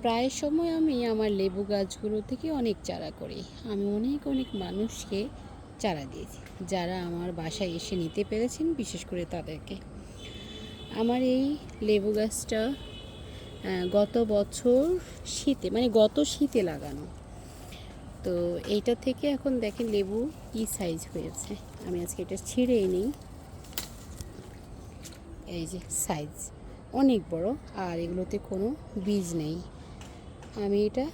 প্রায় সময় আমি আমার লেবু গাছগুলো থেকে অনেক চারা করি। আমি অনেক অনেক মানুষকে চারা দিয়েছি, যারা আমার বাসায় এসে নিতে পেরেছেন, বিশেষ করে তাদেরকে। আমার এই লেবু গাছটা গত বছর শীতে, মানে গত শীতে লাগানো। তো এইটা থেকে এখন দেখেন লেবু কি সাইজ হয়েছে। আমি আজকে এটা ছিঁড়েই নিই। এই যে সাইজ অনেক বড়, আর এগুলোতে কোনো বীজ নেই। আমি এটা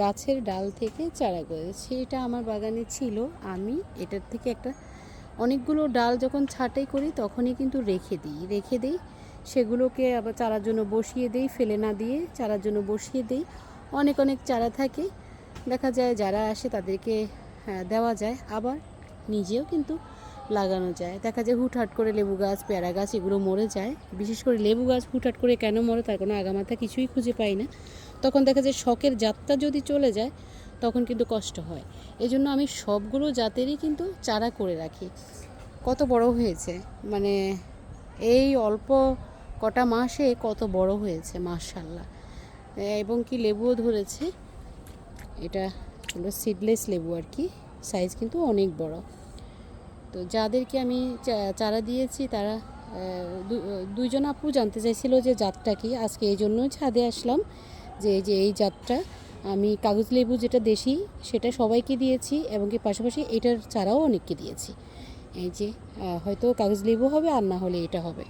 গাছের ডাল থেকে চারা করেছি। এটা আমার বাগানে ছিল। আমি এটার থেকে অনেকগুলো ডাল যখন ছাঁটাই করি তখনই কিন্তু রেখে দিই সেগুলোকে আবার চারার জন্য বসিয়ে দিই, ফেলে না দিয়ে চারার জন্য বসিয়ে দিই। অনেক অনেক চারা থাকে, দেখা যায় যারা আসে তাদেরকে দেওয়া যায়, আবার নিজেও কিন্তু লাগানো যায়। দেখা যায় হুটহাট করে লেবু গাছ, পেয়ারা গাছ এগুলো মরে যায়। বিশেষ করে লেবু গাছ হুটহাট করে কেন মরে তার কোনো আগামাথা কিছুই খুঁজে পাই না। তখন দেখা যায় শখের জাতটা যদি চলে যায় তখন কিন্তু কষ্ট হয়। এজন্য আমি সবগুলো জাতেরই কিন্তু চারা করে রাখি। কত বড় হয়েছে, মানে এই অল্প কটা মাসে কত বড় হয়েছে মাশাআল্লাহ। এবং কি লেবুও ধরেছে। এটা হলো সিডলেস লেবু আর কি, সাইজ কিন্তু অনেক বড়। তো যাদেরকে আমি চারা দিয়েছি তারা দুইজন আপু জানতে চাইছিল যে জাতটা কি। আজকে এই জন্যই ছাদে আসলাম যে এই জাতটা আমি কাগজ লেবু যেটা দেশি সেটা সবাইকে দিয়েছি, এবং কি পাশাপাশি এটার চারাও অনেককে দিয়েছি। এই যে হয়তো কাগজ লেবু হবে, আর না হলে এটা হবে।